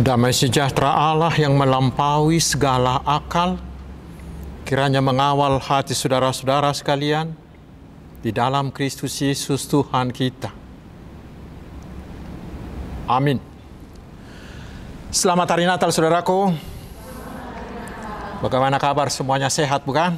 Damai sejahtera Allah yang melampaui segala akal, kiranya mengawal hati saudara-saudara sekalian di dalam Kristus Yesus Tuhan kita. Amin. Selamat hari Natal, saudaraku. Bagaimana kabar? Semuanya sehat, bukan?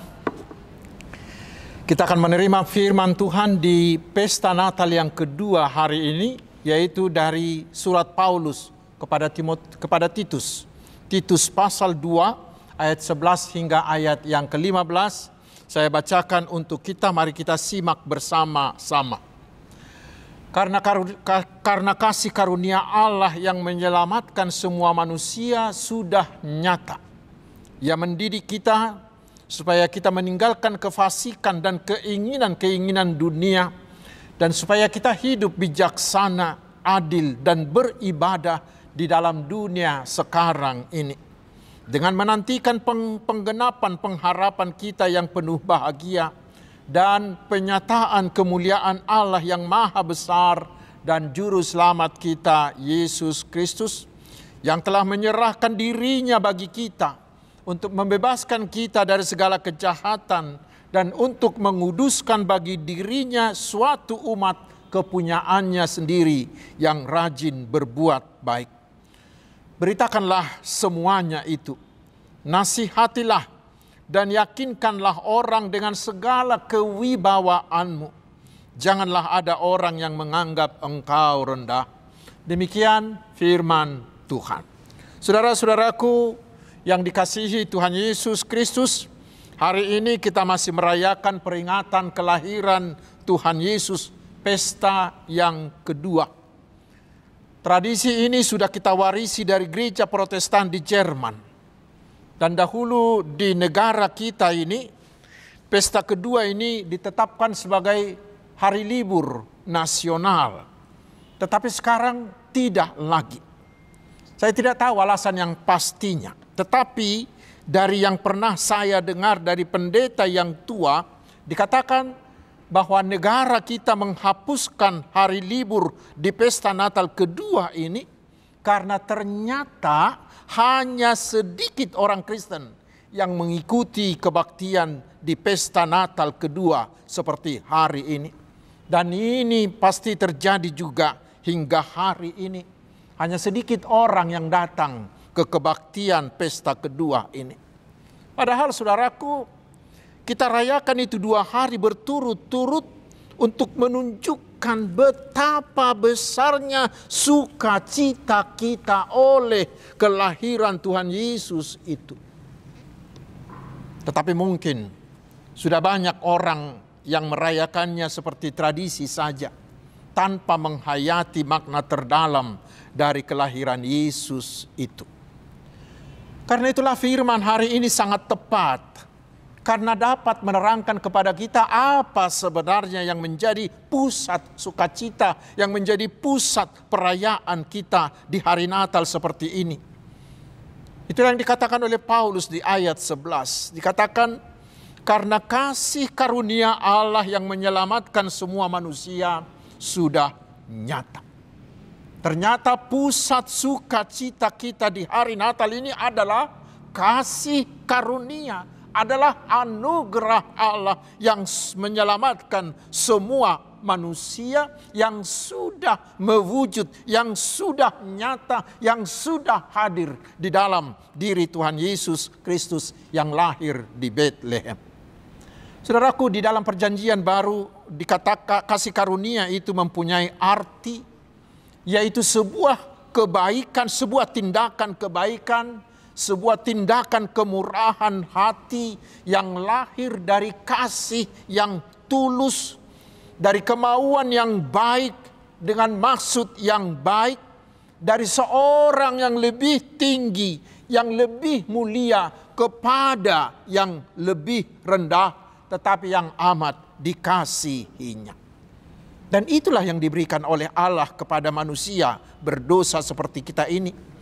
Kita akan menerima firman Tuhan di pesta Natal yang kedua hari ini, yaitu dari surat Paulus kepada Titus. Titus pasal 2 ayat 11 hingga ayat yang ke-15. Saya bacakan untuk kita, mari kita simak bersama-sama. Karena kasih karunia Allah yang menyelamatkan semua manusia sudah nyata. Ia mendidik kita supaya kita meninggalkan kefasikan dan keinginan-keinginan dunia, dan supaya kita hidup bijaksana, adil, dan beribadah di dalam dunia sekarang ini, dengan menantikan penggenapan pengharapan kita yang penuh bahagia dan penyataan kemuliaan Allah yang maha besar dan juru selamat kita, Yesus Kristus, yang telah menyerahkan dirinya bagi kita untuk membebaskan kita dari segala kejahatan dan untuk menguduskan bagi dirinya suatu umat kepunyaannya sendiri yang rajin berbuat baik. Beritakanlah semuanya itu, nasihatilah dan yakinkanlah orang dengan segala kewibawaanmu. Janganlah ada orang yang menganggap engkau rendah. Demikian firman Tuhan. Saudara-saudaraku yang dikasihi Tuhan Yesus Kristus, hari ini kita masih merayakan peringatan kelahiran Tuhan Yesus, pesta yang kedua. Tradisi ini sudah kita warisi dari gereja Protestan di Jerman. Dan dahulu di negara kita ini, pesta kedua ini ditetapkan sebagai hari libur nasional. Tetapi sekarang tidak lagi. Saya tidak tahu alasan yang pastinya. Tetapi dari yang pernah saya dengar dari pendeta yang tua, dikatakan bahwa negara kita menghapuskan hari libur di pesta Natal kedua ini karena ternyata hanya sedikit orang Kristen yang mengikuti kebaktian di pesta Natal kedua seperti hari ini. Dan ini pasti terjadi juga hingga hari ini. Hanya sedikit orang yang datang ke kebaktian pesta kedua ini. Padahal saudaraku, kita rayakan itu 2 hari berturut-turut untuk menunjukkan betapa besarnya sukacita kita oleh kelahiran Tuhan Yesus itu. Tetapi mungkin sudah banyak orang yang merayakannya seperti tradisi saja, tanpa menghayati makna terdalam dari kelahiran Yesus itu. Karena itulah firman hari ini sangat tepat, karena dapat menerangkan kepada kita apa sebenarnya yang menjadi pusat sukacita, yang menjadi pusat perayaan kita di hari Natal seperti ini. Itu yang dikatakan oleh Paulus di ayat 11. Dikatakan, karena kasih karunia Allah yang menyelamatkan semua manusia sudah nyata. Ternyata pusat sukacita kita di hari Natal ini adalah kasih karunia, adalah anugerah Allah yang menyelamatkan semua manusia, yang sudah mewujud, yang sudah nyata, yang sudah hadir di dalam diri Tuhan Yesus Kristus yang lahir di Betlehem. Saudaraku, di dalam perjanjian baru dikatakan kasih karunia itu mempunyai arti, yaitu sebuah kebaikan, sebuah tindakan kebaikan, sebuah tindakan kemurahan hati yang lahir dari kasih yang tulus, dari kemauan yang baik dengan maksud yang baik, dari seorang yang lebih tinggi, yang lebih mulia kepada yang lebih rendah, tetapi yang amat dikasihinya. Dan itulah yang diberikan oleh Allah kepada manusia berdosa seperti kita ini.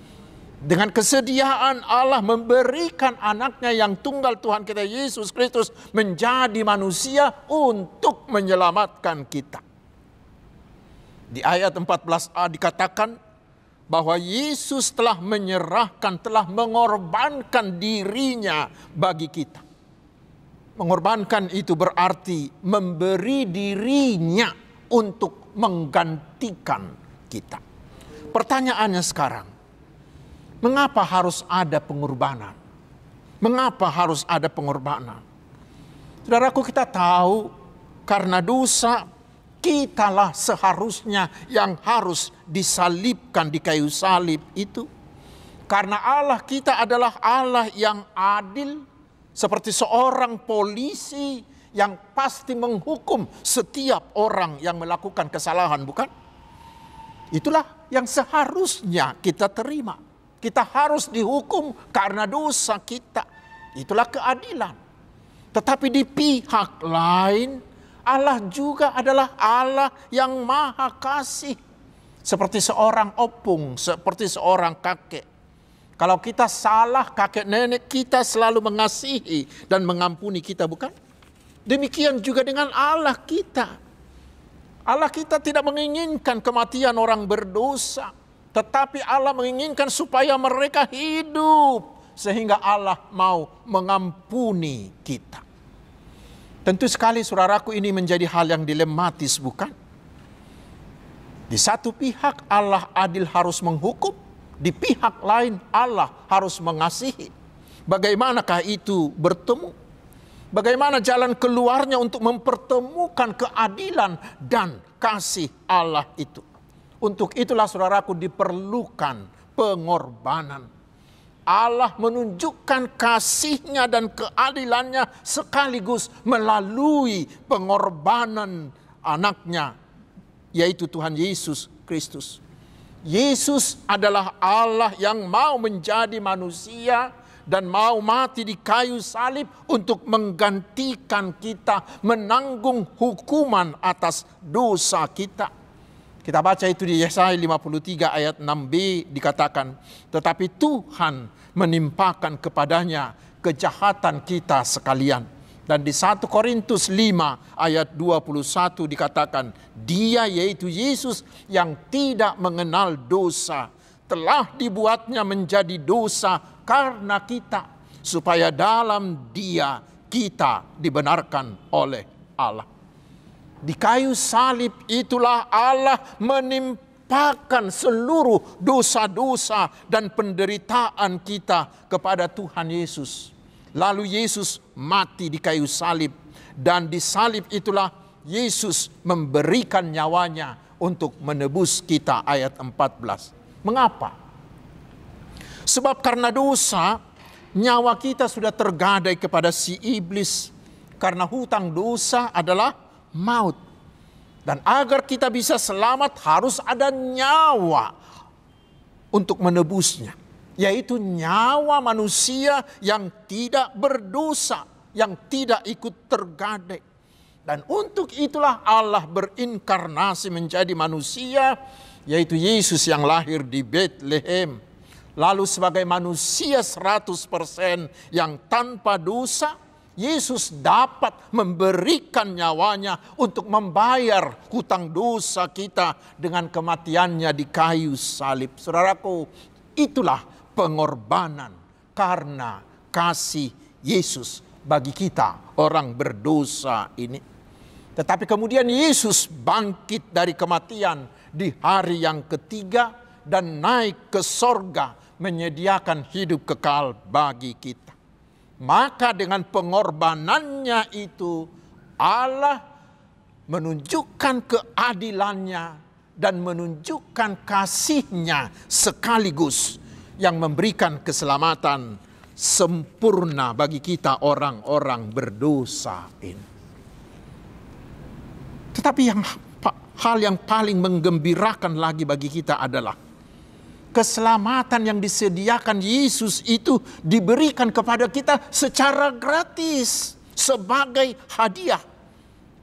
Dengan kesediaan Allah memberikan anaknya yang tunggal Tuhan kita Yesus Kristus menjadi manusia untuk menyelamatkan kita. Di ayat 14a dikatakan, bahwa Yesus telah menyerahkan, telah mengorbankan dirinya bagi kita. Mengorbankan itu berarti memberi dirinya untuk menggantikan kita. Pertanyaannya sekarang, mengapa harus ada pengorbanan? Mengapa harus ada pengorbanan? Saudaraku, kita tahu karena dosa, kitalah seharusnya yang harus disalibkan di kayu salib itu. Karena Allah kita adalah Allah yang adil, seperti seorang polisi yang pasti menghukum setiap orang yang melakukan kesalahan, bukan? Itulah yang seharusnya kita terima. Kita harus dihukum karena dosa kita. Itulah keadilan. Tetapi di pihak lain, Allah juga adalah Allah yang maha kasih. Seperti seorang opung, seperti seorang kakek. Kalau kita salah, kakek nenek kita selalu mengasihi dan mengampuni kita, bukan? Demikian juga dengan Allah kita. Allah kita tidak menginginkan kematian orang berdosa. Tetapi Allah menginginkan supaya mereka hidup. Sehingga Allah mau mengampuni kita. Tentu sekali saudaraku, ini menjadi hal yang dilematis, bukan? Di satu pihak Allah adil harus menghukum, di pihak lain Allah harus mengasihi. Bagaimanakah itu bertemu? Bagaimana jalan keluarnya untuk mempertemukan keadilan dan kasih Allah itu? Untuk itulah saudaraku diperlukan pengorbanan. Allah menunjukkan kasih-Nya dan keadilannya sekaligus melalui pengorbanan anak-Nya, yaitu Tuhan Yesus Kristus. Yesus adalah Allah yang mau menjadi manusia dan mau mati di kayu salib untuk menggantikan kita, menanggung hukuman atas dosa kita. Kita baca itu di Yesaya 53 ayat 6b dikatakan, tetapi Tuhan menimpakan kepadanya kejahatan kita sekalian. Dan di 1 Korintus 5 ayat 21 dikatakan, Dia yaitu Yesus yang tidak mengenal dosa, telah dibuatnya menjadi dosa karena kita, supaya dalam Dia kita dibenarkan oleh Allah. Di kayu salib itulah Allah menimpakan seluruh dosa-dosa dan penderitaan kita kepada Tuhan Yesus. Lalu Yesus mati di kayu salib, dan di salib itulah Yesus memberikan nyawanya untuk menebus kita. Ayat 14. Mengapa? Sebab karena dosa, nyawa kita sudah tergadai kepada si iblis. Karena hutang dosa adalah maut. Dan agar kita bisa selamat harus ada nyawa untuk menebusnya, yaitu nyawa manusia yang tidak berdosa, yang tidak ikut tergadai. Dan untuk itulah Allah berinkarnasi menjadi manusia, yaitu Yesus yang lahir di Bethlehem. Lalu sebagai manusia 100% yang tanpa dosa, Yesus dapat memberikan nyawanya untuk membayar hutang dosa kita dengan kematiannya di kayu salib. Saudaraku, itulah pengorbanan karena kasih Yesus bagi kita orang berdosa ini. Tetapi kemudian Yesus bangkit dari kematian di hari yang ketiga dan naik ke sorga menyediakan hidup kekal bagi kita. Maka dengan pengorbanannya itu Allah menunjukkan keadilannya dan menunjukkan kasih-Nya sekaligus yang memberikan keselamatan sempurna bagi kita orang-orang berdosa ini. Tetapi hal yang paling menggembirakan lagi bagi kita adalah keselamatan yang disediakan Yesus itu diberikan kepada kita secara gratis sebagai hadiah.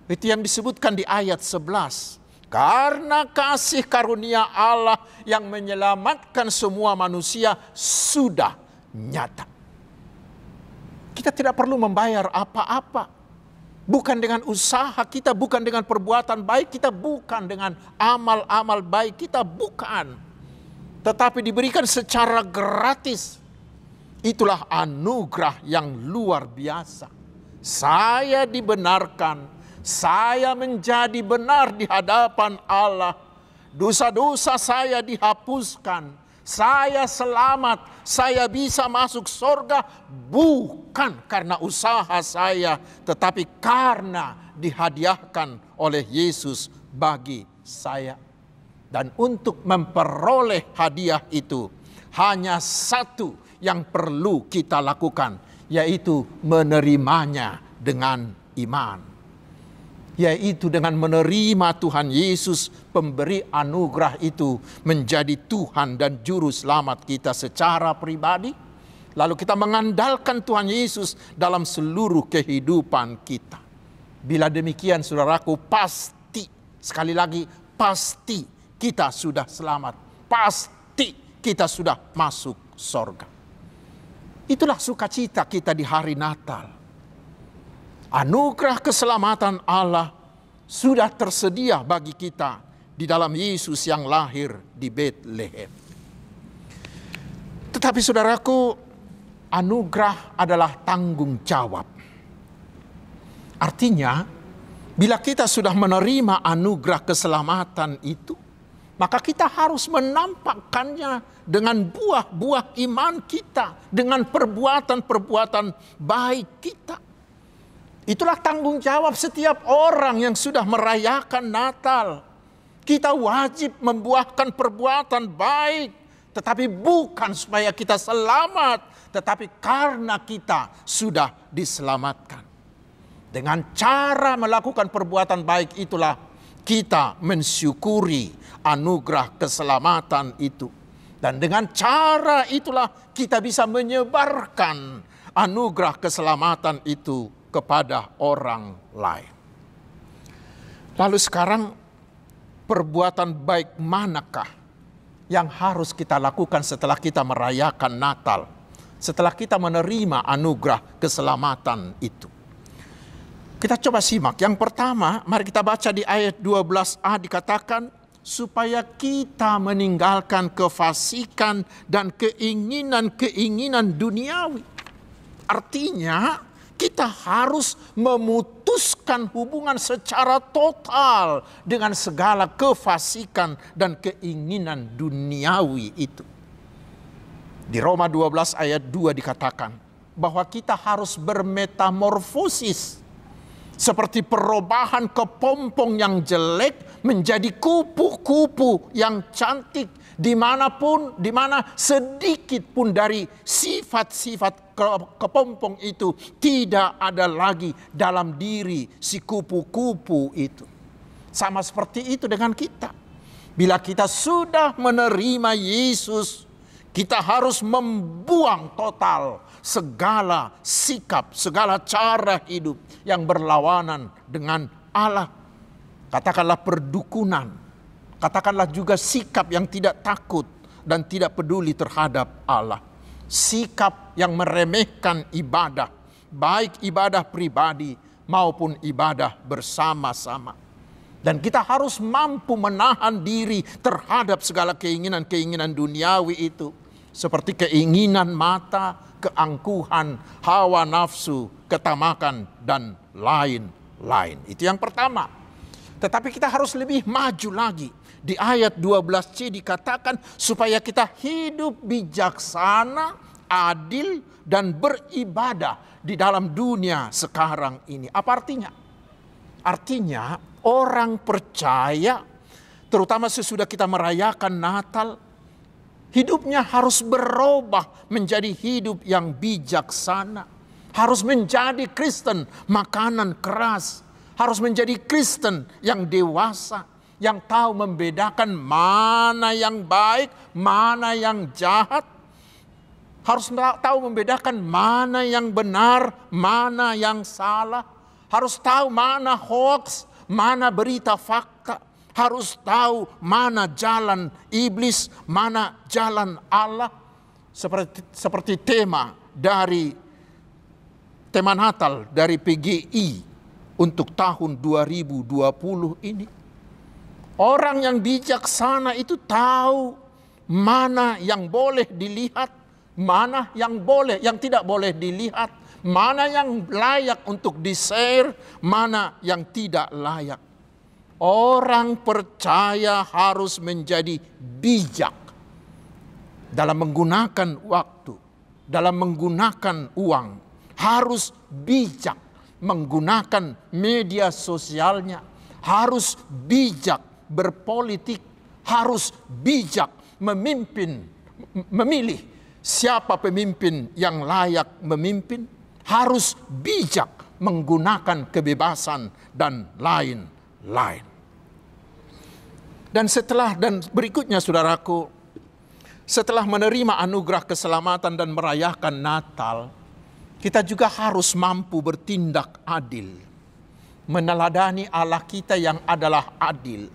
Itu yang disebutkan di ayat 11. Karena kasih karunia Allah yang menyelamatkan semua manusia sudah nyata. Kita tidak perlu membayar apa-apa. Bukan dengan usaha kita, bukan dengan perbuatan baik kita, bukan dengan amal-amal baik kita, bukan. tetapi diberikan secara gratis. Itulah anugerah yang luar biasa. Saya dibenarkan, saya menjadi benar di hadapan Allah. Dosa-dosa saya dihapuskan, saya selamat, saya bisa masuk surga bukan karena usaha saya, tetapi karena dihadiahkan oleh Yesus bagi saya. Dan untuk memperoleh hadiah itu, hanya satu yang perlu kita lakukan, yaitu menerimanya dengan iman. Yaitu dengan menerima Tuhan Yesus, pemberi anugerah itu, menjadi Tuhan dan Juru Selamat kita secara pribadi. Lalu kita mengandalkan Tuhan Yesus dalam seluruh kehidupan kita. Bila demikian saudaraku, pasti, sekali lagi, pasti kita sudah selamat. Pasti kita sudah masuk surga. Itulah sukacita kita di hari Natal. Anugerah keselamatan Allah sudah tersedia bagi kita di dalam Yesus yang lahir di Betlehem. Tetapi saudaraku, anugerah adalah tanggung jawab. Artinya, bila kita sudah menerima anugerah keselamatan itu, maka kita harus menampakkannya dengan buah-buah iman kita, dengan perbuatan-perbuatan baik kita. Itulah tanggung jawab setiap orang yang sudah merayakan Natal. Kita wajib membuahkan perbuatan baik, tetapi bukan supaya kita selamat, tetapi karena kita sudah diselamatkan. Dengan cara melakukan perbuatan baik itulah kita mensyukuri anugerah keselamatan itu. Dan dengan cara itulah kita bisa menyebarkan anugerah keselamatan itu kepada orang lain. Lalu sekarang, perbuatan baik manakah yang harus kita lakukan setelah kita merayakan Natal? Setelah kita menerima anugerah keselamatan itu. Kita coba simak. Yang pertama, mari kita baca di ayat 12a dikatakan, supaya kita meninggalkan kefasikan dan keinginan-keinginan duniawi. Artinya, kita harus memutuskan hubungan secara total dengan segala kefasikan dan keinginan duniawi itu. Di Roma 12 ayat 2 dikatakan bahwa kita harus bermetamorfosis. Seperti perubahan kepompong yang jelek menjadi kupu-kupu yang cantik. Dimanapun, dimana sedikit pun dari sifat-sifat kepompong itu tidak ada lagi dalam diri si kupu-kupu itu. Sama seperti itu dengan kita. Bila kita sudah menerima Yesus, kita harus membuang total segala sikap, segala cara hidup yang berlawanan dengan Allah. Katakanlah perdukunan, katakanlah juga sikap yang tidak takut dan tidak peduli terhadap Allah. Sikap yang meremehkan ibadah, baik ibadah pribadi maupun ibadah bersama-sama. Dan kita harus mampu menahan diri terhadap segala keinginan-keinginan duniawi itu. Seperti keinginan mata, keangkuhan, hawa nafsu, ketamakan, dan lain-lain. Itu yang pertama. Tetapi kita harus lebih maju lagi. Di ayat 12c dikatakan supaya kita hidup bijaksana, adil, dan beribadah di dalam dunia sekarang ini. Apa artinya? Artinya orang percaya, terutama sesudah kita merayakan Natal, hidupnya harus berubah menjadi hidup yang bijaksana. Harus menjadi Kristen makanan keras. Harus menjadi Kristen yang dewasa. Yang tahu membedakan mana yang baik, mana yang jahat. Harus tahu membedakan mana yang benar, mana yang salah. Harus tahu mana hoax, mana berita fakta. Harus tahu mana jalan iblis, mana jalan Allah. Seperti tema Natal dari PGI untuk tahun 2020 ini. Orang yang bijaksana itu tahu mana yang boleh dilihat, mana yang tidak boleh dilihat, mana yang layak untuk di-share, mana yang tidak layak. Orang percaya harus menjadi bijak dalam menggunakan waktu, dalam menggunakan uang. Harus bijak menggunakan media sosialnya. Harus bijak berpolitik. Harus bijak memilih siapa pemimpin yang layak memimpin. Harus bijak menggunakan kebebasan dan lain-lain. Dan berikutnya saudaraku, setelah menerima anugerah keselamatan dan merayakan Natal, kita juga harus mampu bertindak adil, meneladani Allah kita yang adalah adil.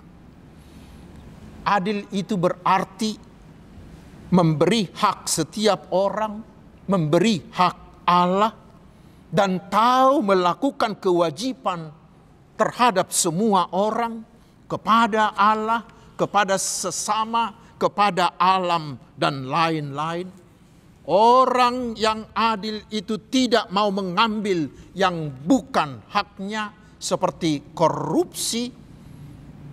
Adil itu berarti memberi hak setiap orang, memberi hak Allah, dan tahu melakukan kewajiban terhadap semua orang, kepada Allah, kepada sesama, kepada alam, dan lain-lain. Orang yang adil itu tidak mau mengambil yang bukan haknya, seperti korupsi,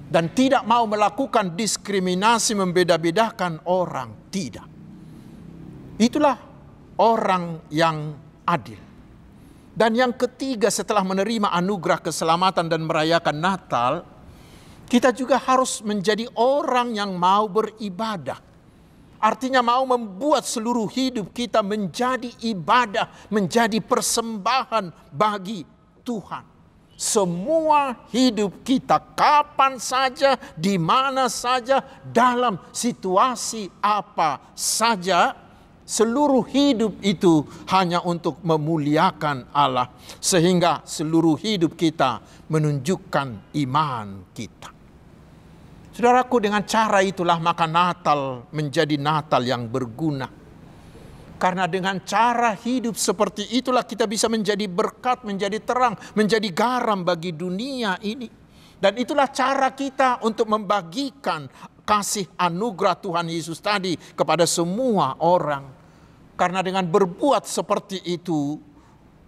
dan tidak mau melakukan diskriminasi membeda-bedakan orang. Tidak. Itulah orang yang adil. Dan yang ketiga, setelah menerima anugerah keselamatan dan merayakan Natal, kita juga harus menjadi orang yang mau beribadah. Artinya mau membuat seluruh hidup kita menjadi ibadah, menjadi persembahan bagi Tuhan. Semua hidup kita, kapan saja, di mana saja, dalam situasi apa saja, seluruh hidup itu hanya untuk memuliakan Allah. Sehingga seluruh hidup kita menunjukkan iman kita. Saudaraku, dengan cara itulah maka Natal menjadi Natal yang berguna. Karena dengan cara hidup seperti itulah kita bisa menjadi berkat, menjadi terang, menjadi garam bagi dunia ini. Dan itulah cara kita untuk membagikan kasih anugerah Tuhan Yesus tadi kepada semua orang. Karena dengan berbuat seperti itu,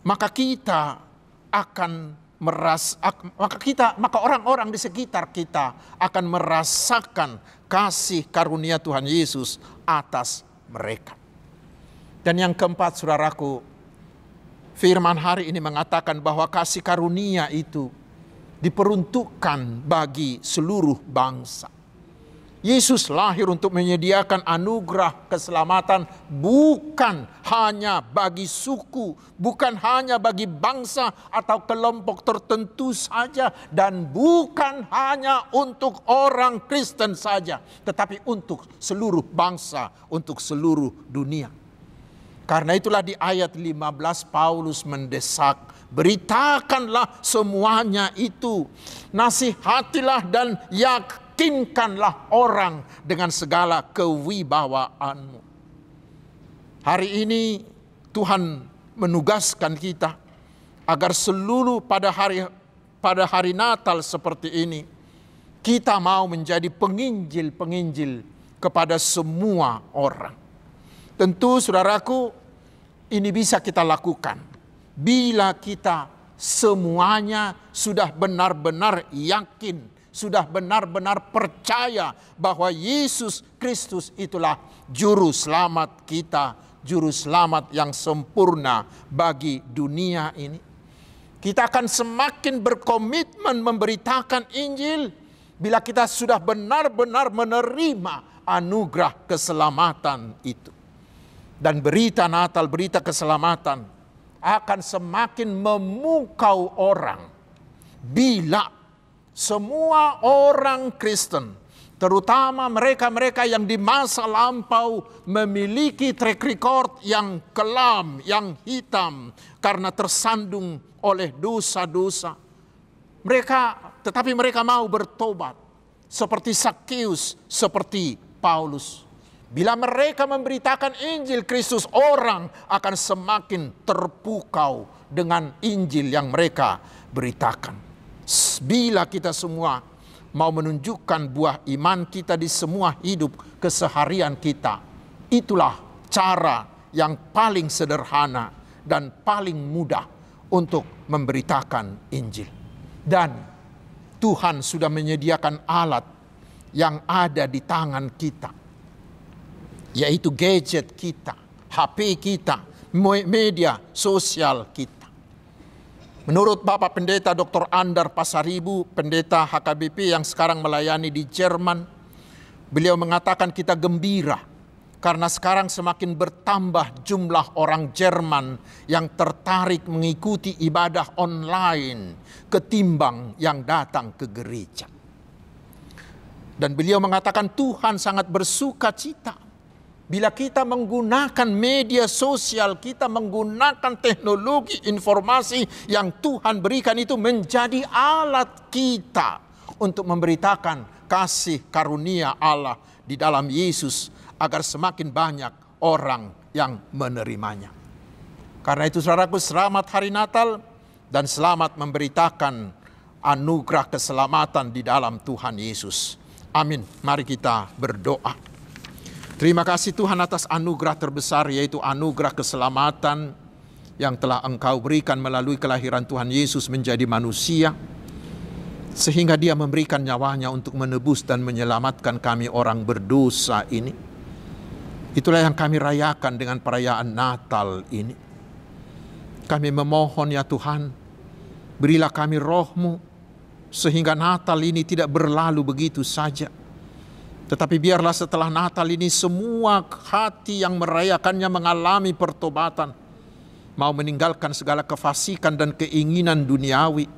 maka kita akan maka orang-orang di sekitar kita akan merasakan kasih karunia Tuhan Yesus atas mereka. Dan yang keempat, saudaraku, firman hari ini mengatakan bahwa kasih karunia itu diperuntukkan bagi seluruh bangsa. Yesus lahir untuk menyediakan anugerah keselamatan bukan hanya bagi suku, bukan hanya bagi bangsa atau kelompok tertentu saja, dan bukan hanya untuk orang Kristen saja, tetapi untuk seluruh bangsa, untuk seluruh dunia. Karena itulah di ayat 15 Paulus mendesak, beritakanlah semuanya itu, nasihatilah dan yakinkanlah orang dengan segala kewibawaanmu. Hari ini Tuhan menugaskan kita agar pada hari Natal seperti ini kita mau menjadi penginjil-penginjil kepada semua orang. Tentu saudaraku, ini bisa kita lakukan bila kita semuanya sudah benar-benar yakin, sudah benar-benar percaya bahwa Yesus Kristus itulah juru selamat kita, juru selamat yang sempurna bagi dunia ini. Kita akan semakin berkomitmen memberitakan Injil bila kita sudah benar-benar menerima anugerah keselamatan itu. Dan berita Natal, berita keselamatan akan semakin memukau orang bila semua orang Kristen, terutama mereka-mereka yang di masa lampau memiliki track record yang kelam, yang hitam karena tersandung oleh dosa-dosa. Tetapi mereka mau bertobat seperti Zakheus, seperti Paulus. Bila mereka memberitakan Injil Kristus, orang akan semakin terpukau dengan Injil yang mereka beritakan. Bila kita semua mau menunjukkan buah iman kita di semua hidup keseharian kita. Itulah cara yang paling sederhana dan paling mudah untuk memberitakan Injil. Dan Tuhan sudah menyediakan alat yang ada di tangan kita, yaitu gadget kita, HP kita, media sosial kita. Menurut Bapak Pendeta Dr. Andar Pasaribu, Pendeta HKBP yang sekarang melayani di Jerman, beliau mengatakan kita gembira karena sekarang semakin bertambah jumlah orang Jerman yang tertarik mengikuti ibadah online ketimbang yang datang ke gereja. Dan beliau mengatakan Tuhan sangat bersuka cita bila kita menggunakan media sosial, kita menggunakan teknologi informasi yang Tuhan berikan itu menjadi alat kita untuk memberitakan kasih karunia Allah di dalam Yesus agar semakin banyak orang yang menerimanya. Karena itu saudaraku, selamat hari Natal dan selamat memberitakan anugerah keselamatan di dalam Tuhan Yesus. Amin. Mari kita berdoa. Terima kasih Tuhan atas anugerah terbesar, yaitu anugerah keselamatan yang telah Engkau berikan melalui kelahiran Tuhan Yesus menjadi manusia, sehingga Dia memberikan nyawanya untuk menebus dan menyelamatkan kami orang berdosa ini. Itulah yang kami rayakan dengan perayaan Natal ini. Kami memohon ya Tuhan, berilah kami roh-Mu, sehingga Natal ini tidak berlalu begitu saja. Tetapi biarlah setelah Natal ini semua hati yang merayakannya mengalami pertobatan, mau meninggalkan segala kefasikan dan keinginan duniawi,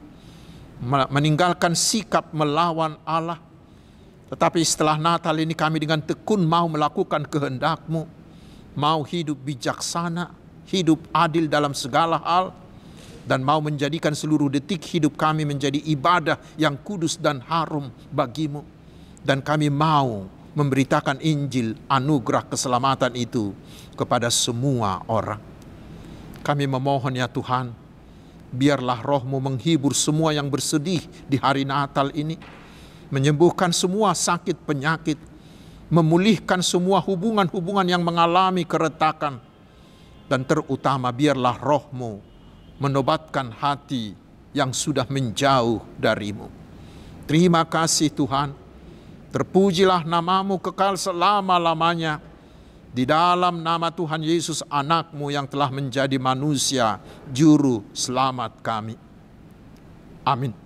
meninggalkan sikap melawan Allah. Tetapi setelah Natal ini kami dengan tekun mau melakukan kehendak-Mu, mau hidup bijaksana, hidup adil dalam segala hal, dan mau menjadikan seluruh detik hidup kami menjadi ibadah yang kudus dan harum bagi-Mu. Dan kami mau memberitakan Injil anugerah keselamatan itu kepada semua orang. Kami memohon ya Tuhan, biarlah roh-Mu menghibur semua yang bersedih di hari Natal ini, menyembuhkan semua sakit penyakit, memulihkan semua hubungan-hubungan yang mengalami keretakan, dan terutama biarlah roh-Mu menobatkan hati yang sudah menjauh dari-Mu. Terima kasih Tuhan. Terpujilah nama-Mu kekal selama-lamanya. Di dalam nama Tuhan Yesus anak-Mu yang telah menjadi manusia, juru selamat kami. Amin.